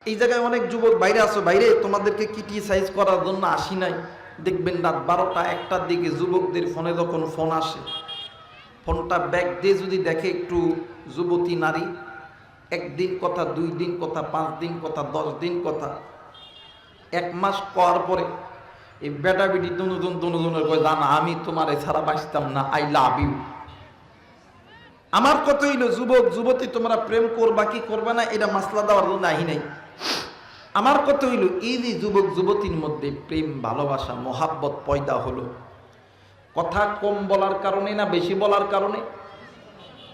এই জায়গায় অনেক যুবক বাইরে আসো, বাইরে তোমাদেরকে ক্রিটিসাইজ করার জন্য আসি নাই। দেখবেন রাত 12টা 1টার দিকে যুবকদের ফোনে যখন ফোন আসে, ফোনটা ব্যাক দিয়ে যদি দেখে একটু যুবতী নারী, 1 দিন কথা, 2 দিন কথা, 5 দিন কথা, 10 দিন কথা, 1 মাস পর পরে এই বেটা বেটি দুজনের কয়, জানা আমি তোমার ছাড়া বাঁচতাম না, আই লাভ ইউ। আমার কথা হইল, যুবক যুবতী তোমরা প্রেম করবা কি করবা না এটা মাসলা দেওয়ার জন্য আহি নাই। আমার কথা হইল, এই যে যুবক যুবতীর মধ্যে প্রেম ভালোবাসা মোহাব্বত পয়দা হলো, কথা কম বলার কারণে না বেশি বলার কারণে?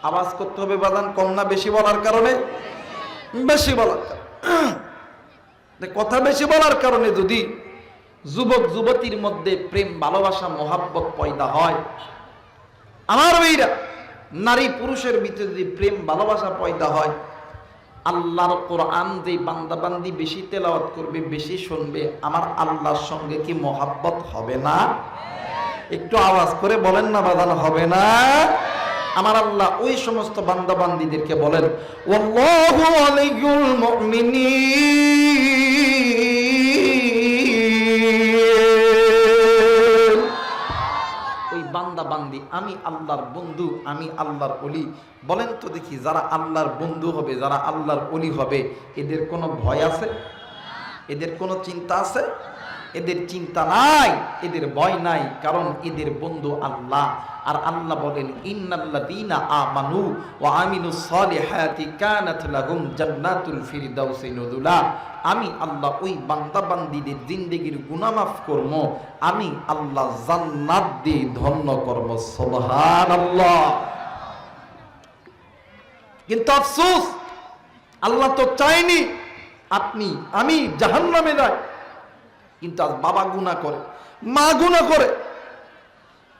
আওয়াজ করতে হবে বাদান, কম না বেশি বলার কারণে? বেশি বলার কারণে। কথা বেশি বলার কারণে যদি যুবক যুবতীর মধ্যে প্রেম ভালোবাসা মোহাব্বত পয়দা হয়, আমার ভাইরা, নারী পুরুষের ভিতরে যদি প্রেম ভালোবাসা পয়দা হয়, আল্লাহর কোরআন যে বান্দাবান্দি বেশি তেলাওয়াত করবে, বেশি শুনবে, আমার আল্লাহর সঙ্গে কি মোহাব্বত হবে না? একটু আওয়াজ করে বলেন না বাদান, হবে না? আমার আল্লাহ ওই সমস্ত বান্দাবান্দিদেরকে বলেন, ওয়াল্লাহু ওয়ালিয়ুল মুমিনিন। ওই বান্দাবান্দি আমি আল্লাহর বন্ধু, আমি আল্লাহর ওলি। বলেন তো দেখি, যারা আল্লাহর বন্ধু হবে, যারা আল্লাহর ওলি হবে, এদের কোনো ভয় আছে? এদের কোনো চিন্তা আছে? এদের চিন্তা নাই, এদের ভয় নাই, কারণ এদের বন্ধু আল্লাহ। আর আল্লাহ বলেন, ইন্নাল্লাযীনা আমানু ওয়া আমিলুস সালিহাতি কানাত লাহুম জান্নাতুল ফিরদাউসি নুজুলা। আমি আল্লাহ ওই বান্দা বান্দীদের জিন্দেগির গুনাহ মাফ করব, আমি আল্লাহ জান্নাত দিয়ে ধন্য করব। সুবহানাল্লাহ। কিন্তু আফসোস, আল্লাহ তো চাইনি আপনি আমি জাহান্নামে যাই, কিন্তু আজ বাবা গুনাহ করে, মা গুনাহ করে।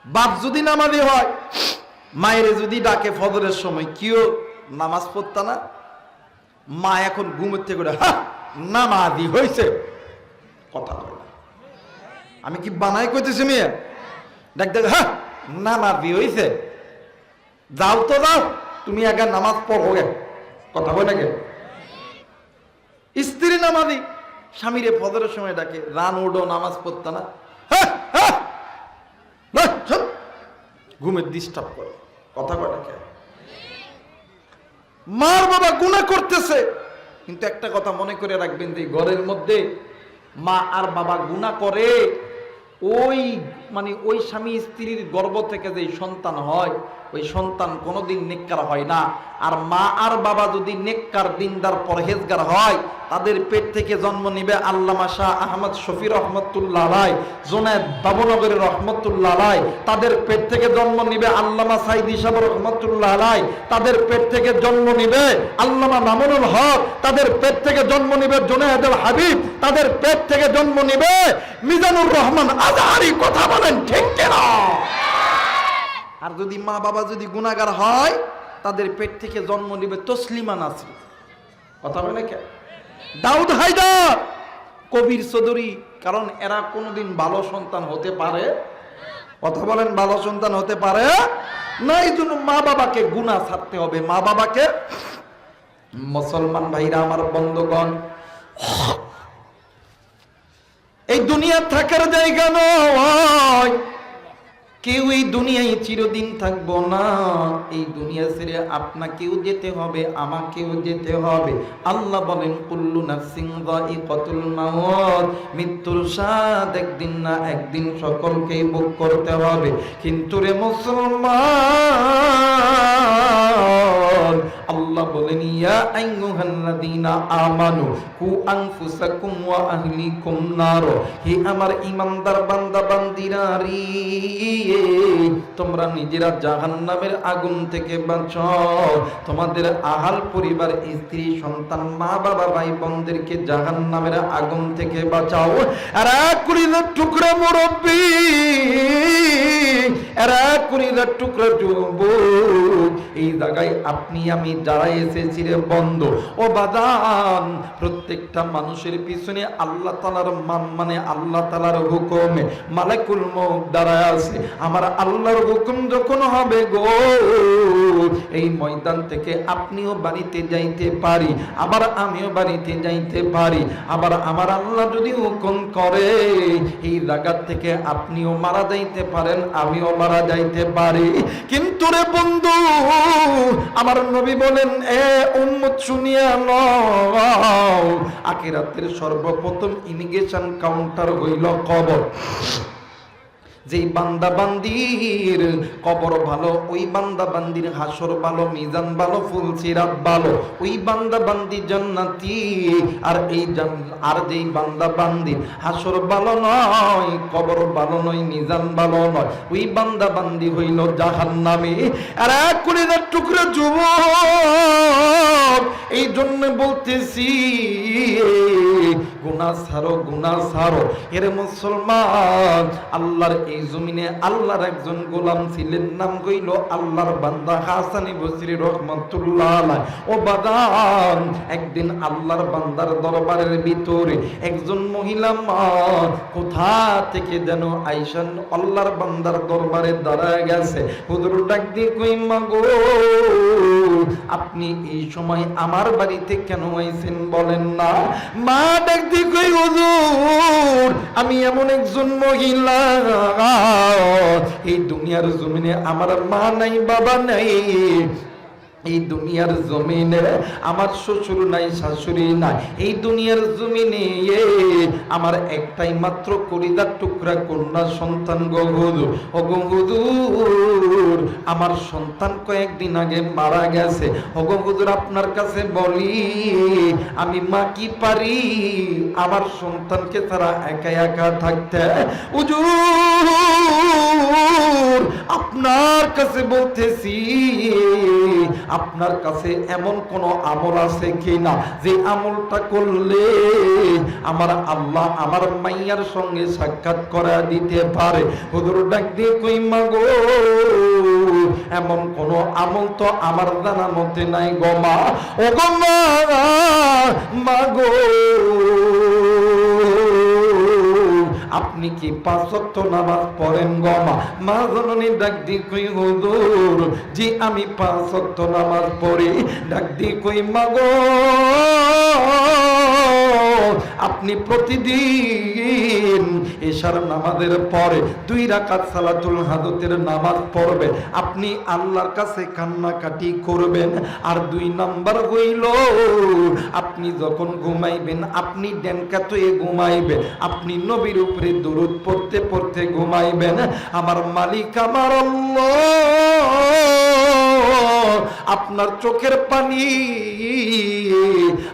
বাপ যদি নামাজি হয়, মায়ের যদি ডাকে ফজরের সময়, কিও নামাজ পড়তা না? মা এখন ঘুমের থেকে করে, হা নামাজি হয়েছে, কথা বলে। আমি কি বানাই কইতেছি মেয়ে? ডাক দেখ, হ্যাঁ নামাজি হয়েছে, যাও তো যাও, তুমি আগে নামাজ পড়ো গে, কথা বলে গে। স্ত্রী নামাজি স্বামীরে ফজরের সময় ডাকে, রান উডো নামাজ পড়তা না, ঘুমের ডিস্টার্ব করে, কথা কয়টাকে। মার বাবা গুনাহ করতেছে, কিন্তু একটা কথা মনে করে রাখবেন, যে ঘরের মধ্যে মা আর বাবা গুনাহ করে, ওই ওই স্বামী স্ত্রীর গর্ভ থেকে যে সন্তান হয়, ওই সন্তান কোনোদিন নেককার হয় না। আর মা আর বাবা যদি নেককার দিনদার পরহেজগার হয়, তাদের পেট থেকে জন্ম নিবে আল্লামা শাহ আহমদ শফি রহমতুল্লাহ আলাইহি, জুনায়েদ বাবুনগরের রহমতুল্লাহ আলাইহি, তাদের পেট থেকে জন্ম নিবে আল্লামা সাইদি সাহেব রহমতুল্লাহ আলাইহি, তাদের পেট থেকে জন্ম নিবে আল্লামা মামুনুল হক, তাদের পেট থেকে জন্ম নিবে জুনায়েদুল হাবিব, তাদের পেট থেকে জন্ম নিবে মিজানুর রহমান আজহারি। কথা বলেন ঠিক কিনা? আর যদি মা বাবা যদি গুনাহগার হয়, তাদের পেট থেকে জন্ম নিবে তসলিমা নাসরিন। কথা বলে কে? দাউদ হায়দার, কবির চৌধুরী। কারণ এরা কোনোদিন ভালো সন্তান হতে পারে? কথা বলেন, ভালো সন্তান হতে পারে না। এই জন্য মা বাবাকে গুনাহ ছাড়তে হবে, মা বাবাকে। মুসলমান ভাইরা আমার, বন্ধুগণ, এই দুনিয়া থাকার জায়গা নয়, কেউ এই দুনিয়ায় চিরদিন থাকবো না। এই দুনিয়া ছেড়ে আপনাকেও যেতে হবে, আমাকেও যেতে হবে। আল্লাহ বলেন, কুল্লু নাফসিন যায়িকাতুল মাউত, মৃত্যুর স্বাদ একদিন না একদিন সকলকেই ভোগ করতে হবে। কিন্তু রে মুসলমান, আল্লাহ বলেন, ইয়া আইয়ুহাল্লাযীনা আমানু কু আনফুসাকুম ওয়া আহলিকুম নার। হে আমার ঈমানদার বান্দা বান্দিরা রে, তোমরা নিজেরা জাহান্নামের আগুন থেকে বাঁচাও, তোমাদের আহাল পরিবার, স্ত্রী সন্তান মা বাবা ভাই বোনদেরকে জাহান্নামের আগুন থেকে বাঁচাও। আর কুড়ির টুকরা মুরব্বী, এরা কুড়ির টুকরা যুবক, এই জায়গায় আপনি আমি যারা এসেছি রে বন্ধু ও বাদান, প্রত্যেকটা মানুষের পিছনে আল্লাহ তাআলার আল্লাহ তাআলার হুকুমে মালাকুল মউত দাঁড়ায় আছে। আমার আল্লাহর হুকুম যখন হবে গো, এই ময়দান থেকে আপনিও বাড়িতে যাইতে পারি, আবার আমিও বাড়িতে যাইতে পারি। আবার আমার আল্লাহ যদি হুকুম করে এই জায়গা থেকে আপনিও মারা যাইতে পারেন, আমিও মারা যাইতে পারি। কিন্তু রে বন্ধু, আমার নবী বলেন, এ উম্মত শুনিয়া লও, আখিরাতের সর্বপ্রথম ইমিগ্রেশন কাউন্টার হইল কবর। যেই বান্দা বান্দির কবর ভালো, ওই বান্দা বান্দির হাসর ভালো, মিজান ভালো, ফুলসিরাত ভালো, ওই বান্দা বান্দি জান্নাতি। আর যেই বান্দা বান্দির হাসর ভালো নয়, কবর ভালো নয়, মিজান ভালো নয়, ওই বান্দা বান্দি হইল জাহান্নামী। আর এক কলিজার টুকরা যুবক, এই জন্য বলতেছি গুনাহ ছাড়ো, গুনাহ ছাড়ো। এর মুসলমান, আল্লাহর এই জমিনে আল্লাহর একজন গোলাম ছিলেন, নাম হইল আল্লাহর বান্দা হাসান বসরি রহমাতুল্লাহ আলাইহি। ও বাদান, একদিন আল্লাহর বান্দার দরবারের ভিতরে একজন মহিলা মা কোথা থেকে যেন আইসান আল্লাহর বান্দার দরবারে দাঁড়ায় গেছে। হুজুর ডাক দিয়ে কই, মা গো, আপনি এই সময় আমার বাড়িতে কেন আইছেন বলেন না? মা ডাক দিয়ে কই, হুজুর, আমি এমন একজন মহিলা, এই দুনিয়ার জমিনে আমার মা নাই, বাবা নাই, এই দুনিয়ার জমিনে আমার শ্বশুর নাই, শাশুড়ি নাই, এই দুনিয়ার জমিনে আমার একটাই মাত্র কলিজার টুকরা কন্যা সন্তান গো হুজুর। ও গো হুজুর, আমার সন্তান কয়েকদিন আগে মারা গেছে। ও গো হুজুর, আপনার কাছে বলি, আমি মা কি পারি আমার সন্তানকে তারা একা একা থাকতে? হুজুর, আপনার কাছে বলতেছি, আপনার কাছে এমন কোন আমল আছে কিনা যে আমলটা করলে আমার আল্লাহ আমার মাইয়ার সঙ্গে সাক্ষাৎ করা দিতে পারে? হুজুর ডাক দিয়ে কই, মা গো, এমন কোন আমল তো আমার জানা মতে নাই গো মা। ও গো মা গো, আপনি কি 5 ওয়াক্ত নামাজ পড়েন গো মা? মা জননী ডাক দিয়ে কই, হুজুর, জি আমি 5 ওয়াক্ত নামাজ পড়ি। ডাক দিয়ে কই, মা গো, আপনি প্রতিদিন এশার নামাজের পরে 2 রাকাত সালাতুল হাজতের নামাজ পড়বেন, আপনি আল্লাহর কাছে কান্নাকাটি করবেন। আর 2 নাম্বার হইল, আপনি যখন ঘুমাইবেন আপনি ডেনকাতয়ে ঘুমাইবেন, আপনি নবীর উপরে দরুদ পড়তে পড়তে ঘুমাইবেন। আমার মালিক আমার আল্লাহ আপনার চোখের পানি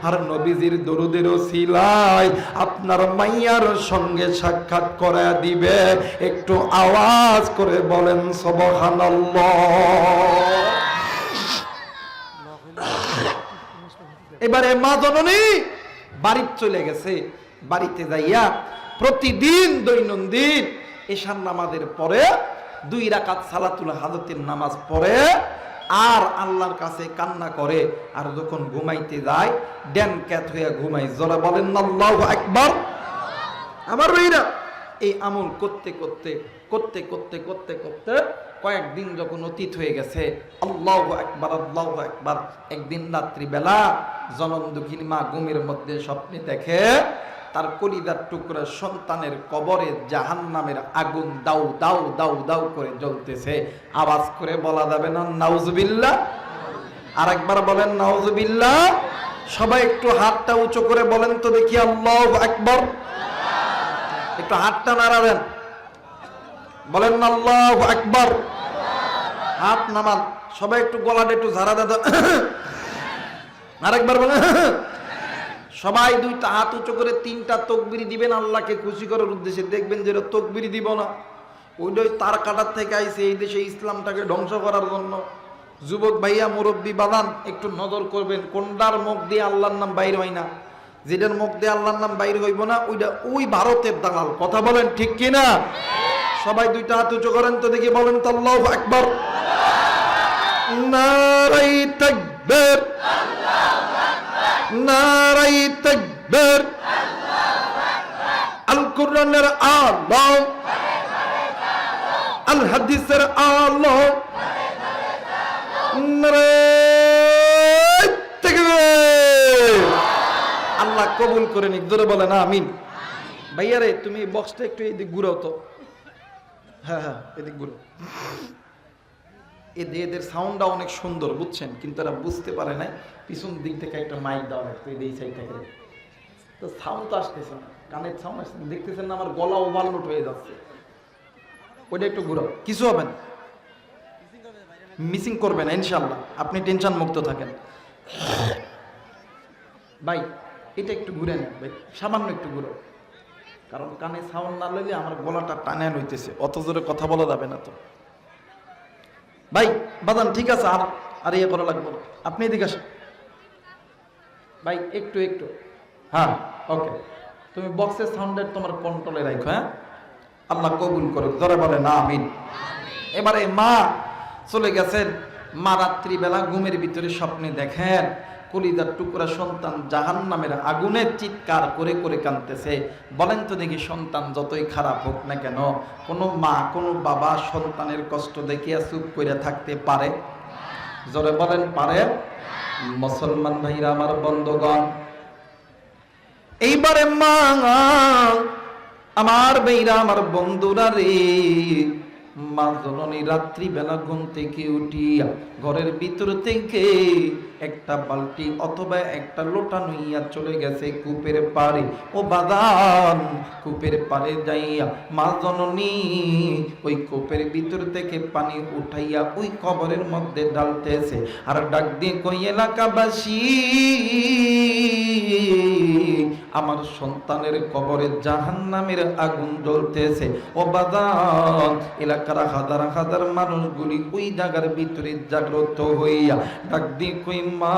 আর নবীজির দরুদের ওসিলায় আপনার মাইয়ার সঙ্গে সাক্ষাৎ করা দিবে। একটু আওয়াজ করে বলেন সুবহানাল্লাহ। এবারে মা জননী বাড়ি চলে গেছে। বাড়িতে যাইয়া প্রতিদিন দৈনন্দিন এশার নামাজের পরে 2 রাকাত সালাতুল হাজতের নামাজ পড়ে আর আল্লাহর কাছে কান্না করে। আর যখন ঘুমাইতে যায় ড্যান ক্যাত হইয়া ঘুমাই। জোরে বলেন আল্লাহু আকবার। আমার ভাইরা, এই আমল করতে করতে করতে করতে করতে করতে কয়েকদিন যখন অতীত হয়ে গেছে, আল্লাহু আকবার আল্লাহু আকবার, একদিন রাত্রিবেলা জনম দুঃখিনী মা ঘুমের মধ্যে স্বপ্নে দেখে তার কলিজার টুকরা সন্তানের কবরে জাহান্নামের আগুন দাউ দাউ দাউ দাউ করে জ্বলতেছে। আওয়াজ করে বলা যাবে না নাউজুবিল্লাহ? আরেকবার বলেন নাউজুবিল্লাহ। সবাই একটু হাতটা উঁচু করে বলেন তো দেখি আল্লাহু আকবার। একটু হাতটা নাড়াবেন, বলেন আল্লাহু আকবার। হাত নামান, সবাই একটু গলাটা একটু ঝাড়া দেন। আরেকবার বলেন। সবাই 2টা হাত উঁচু করে 3টা তাকবীর দিবেন আল্লাহকে খুশি করার উদ্দেশ্যে। দেখবেন যে তাকবীর দিব না, ওইটাই তার কাটার থেকে আইছে এই দেশে ইসলামটাকে ধ্বংস করার জন্য। যুবক ভাইয়া, মুরব্বী বাদান, একটু নজর করবেন কোনটার মুখ দিয়ে আল্লাহর নাম বাইর হয় না। যেটার মুখ দিয়ে আল্লাহর নাম বাইর হইব না ওইটা ওই ভারতের দালাল। কথা বলেন ঠিক কিনা? সবাই 2টা হাত উঁচু করেন তো দেখি, বলেন তো আল্লাহু আকবার। নারায়ে তাকবীর, নারায়ে তাকবীর। আল কোরআনের আলম, আল হাদিসের আলো, নারে তাকবীর। আল্লাহ কবুল করে নিক, জোরে বলেন আমিন। ভাইয়ারে তুমি বক্সটা একটু এদিক ঘুরাও তো। হ্যাঁ হ্যাঁ, এদিক ঘুরো। এদের সাউন্ডটা অনেক সুন্দর বুঝছেন, কিন্তু এরা বুঝতে পারে নাই পিছন দিক থেকে একটা মাইক দেওয়া লাগতো এই সাইড থেকে, তো সাউন্ড তো আসতেছে না, কানের সাউন্ড আসছে না, দেখতেছেন না আমার গলা ওভারলোড হয়ে যাচ্ছে। ওইটা একটু ঘুরাও, কিছু হবে না, মিসিং করবে না ইনশাল্লাহ, আপনি টেনশন মুক্ত থাকেন। ভাই এটা একটু ঘুরে নেন ভাই, সামান্য একটু ঘুরো, কারণ কানে সাউন্ড না লইলে আমার গলাটা টানে লইতেছে, অত জোরে কথা বলা যাবে না তো। ভাই বাদান ঠিক আছে, আর ইয়ে করা লাগবে না, আপনি এদিকে আসেন ভাই, একটু একটু, হ্যাঁ ওকে। তুমি বক্সের সাউন্ডের তোমার কন্ট্রোলে রাখো, হ্যাঁ। আল্লাহ কবুল করুক, ধরে বলে না আমিন। এবারে মা চলে গেছেন, মা রাত্রিবেলা ঘুমের ভিতরে স্বপ্নে দেখেন কলিজার টুকরা সন্তান জাহান্নামের আগুনে চিৎকার করে করে কাঁদতেছে। বলেন তো দেখি, সন্তান যতই খারাপ হোক না কেন, কোনো মা কোনো বাবা সন্তানের কষ্ট দেখিয়া চুপ করে থাকতে পারে? জোরে বলেন পারে? মুসলমান ভাইরা আমার বন্ধুগণ, এইবারে মা আমার ভাইরা আমার বন্ধুরা রে, মা জননী রাত্রিবেলা ঘুম থেকে উঠিয়া ঘরের ভিতর থেকে একটা বালতি অথবা একটা লোটা নইয়া চলে গেছে কূপের পাড়ে। ও বাদান, কূপের পাড়ে যাইয়া মা জননী ওই কূপের ভিতর থেকে পানি উঠাইয়া ওই কবরের মধ্যে ঢালতেছে, আর ডাক দিয়ে কই এলাকাবাসী, আমার সন্তানের কবরে জাহান্নামের আগুন জ্বলতেছে। ও বাদান, এলাকার হাজার হাজার মানুষগুলি ওই জায়গার ভিতরে জাগ্রত হইয়া ডাক দিয়ে কই মা,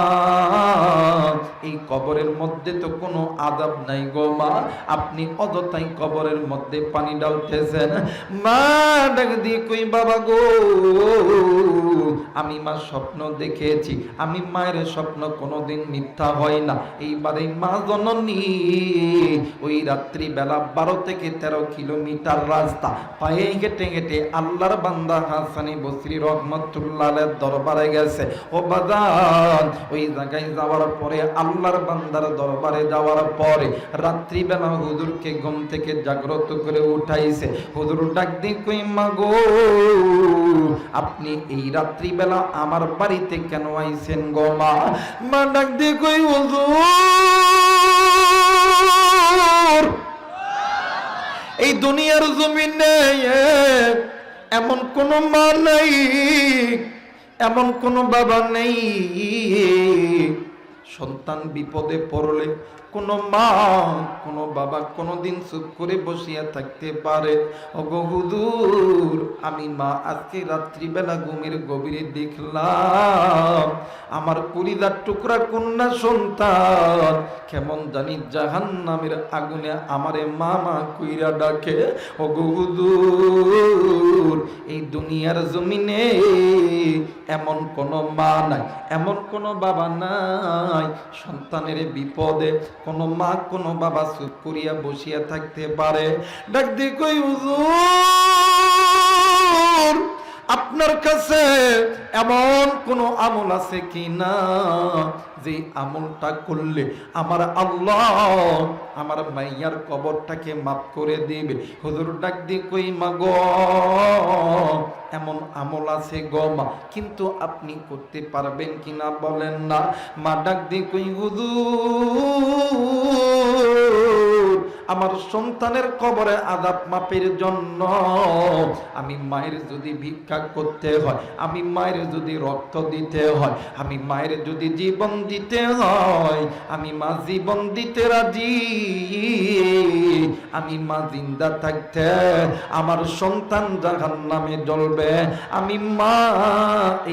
এই কবরের মধ্যে তো কোনো আযাব নাই গো মা, আপনি অযথাই কবরের মধ্যে পানি ডালতেছেন। মা ডাক দিয়ে কই বাবা গো, আমি মা স্বপ্ন দেখেছি, আমি মায়ের স্বপ্ন কোনোদিন মিথ্যা হয় না। এইবারে মা জননী ওই রাত্রি বেলা 12 থেকে 13 কিলোমিটার রাস্তা পায়ে হেঁটে হেঁটে আল্লাহর বান্দা হাসানি বসরি রহমাতুল্লাহ আলাইহির দরবারে গেছে। ও বাজান, ওই জায়গায় যাওয়ার পরে আল্লাহর বান্দার দরবারে যাওয়ার পরে রাত্রি বেলা হুজুরকে ঘুম থেকে জাগ্রত করে উঠাইছে। হুজুর ডাক দিয়ে কই মা গো, আপনি এই রাত্রি বেলা আমার বাড়িতে কেন আইছেন গো মা? মা ডাক দিয়ে কই হুজুর, এই দুনিয়ার জমিনে এমন কোন মা নাই, এমন কোন বাবা নেই, সন্তান বিপদে পড়লে কোন মা কোন বাবা কোনদিন চুপ করে বসিয়া থাকতে পারে? ওগো হুজুর, আমি মা আজকে রাত্রিবেলা ঘুমের গভীরে দেখলাম আমার কলিজার টুকরা কন্যা সন্তান কেমন জানি জাহান্নামের আগুনে আমারে মামা কইরা ডাকে। ওগো হুজুর, এই দুনিয়ার জমিনে এমন কোন মা নাই, এমন কোন বাবা নাই, সন্তানের বিপদে কোন মা কোন বাবা চুপ করিয়া বসিয়া থাকতে পারে? ডাক দিয়ে কই হুজুর, আপনার কাছে এমন কোন আমল আছে কি না যে আমলটা করলে আমার আল্লাহ আমার মাইয়ার কবরটাকে মাফ করে দিবে? হুজুর ডাক দিয়ে কই মা গো, এমন আমল আছে গো মা, কিন্তু আপনি করতে পারবেন কিনা বলেন না? মা ডাক দিয়ে কই হুজুর, আমার সন্তানের কবরে আযাব মাপের জন্য আমি মায়ের যদি ভিক্ষা করতে হয়, আমি মায়ের যদি রক্ত দিতে হয়, আমি মায়ের যদি জীবন দিতে হয়, আমি মা জীবন দিতে রাজি। আমি মা জিন্দা থাকতে আমার সন্তান জাহান্নামে জ্বলবে, আমি মা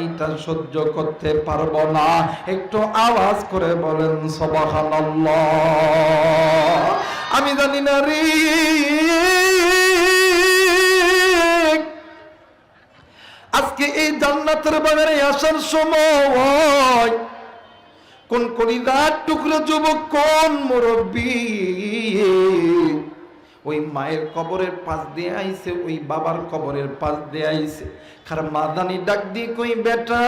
এইটা সহ্য করতে পারবো না। একটু আওয়াজ করে বলেন সুবহানাল্লাহ। আমি জানি না রে, আজকে এই জান্নাতের বাগানে আসার সময় কোন কলিজার টুকরো যুবক, কোন মুরব্বী ওই মায়ের কবরের পাশ দিয়ে আইছে, ওই বাবার কবরের পাশ দিয়ে আইছে। খার মাদানি ডাক দিয়ে কই বেটা,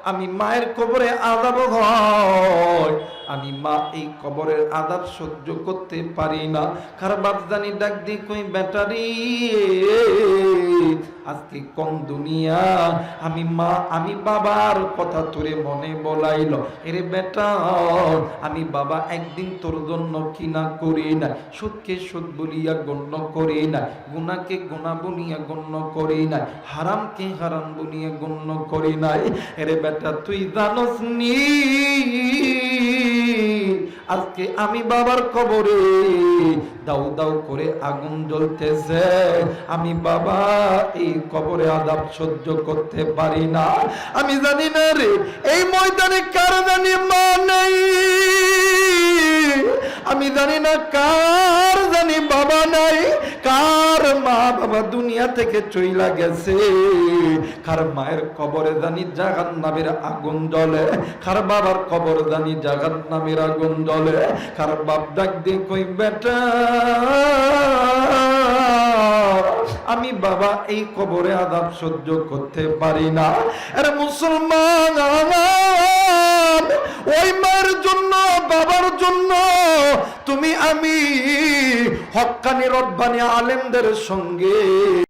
আমি মায়ের কবরে আযাব হয়, আমি মা এই কবরের আযাব সহ্য করতে পারি না। খার বাপজানি ডাক দিয়ে কই বেটারি, আজকে কোন দুনিয়া, আমি মা আমি বাবার কথা তোরে মনে বলাইল। এরে বেটা, আমি বাবা একদিন তোর জন্য কি না করি না, সুদকে সুদ বলিয়া গণ্য করি না, গুনাহকে গুনাহ বলিয়া গণ্য করি না, হারামকে হারাম বলিয়া গণ্য করি নাই। এরে বেটা, তুই জানোস নি আজকে আমি বাবার কবরে দাউ দাউ করে আগুন জ্বলতেছে, আমি বাবা এই কবরে আযাব সহ্য করতে পারি না। আমি জানি না রে এই ময়দানে কার জানি মা নাই, আমি জানি না কার জানি বাবা নাই, কার মা বাবা দুনিয়া থেকে চইলা গেছে, কার মায়ের কবরে জানি জাহান্নামের আগুন জ্বলে, কার বাবার কবর জানি জাহান্নামের আগুন জ্বলে। কার বাপ ডাক দিয়ে কই বেটা, আমি বাবা এই কবরে আযাব সহ্য করতে পারি না। আরে মুসলমান, ওই মায়ের জন্য বাবার জন্য তুমি আমি হক্কানি রব্বানি আলেমদের সঙ্গে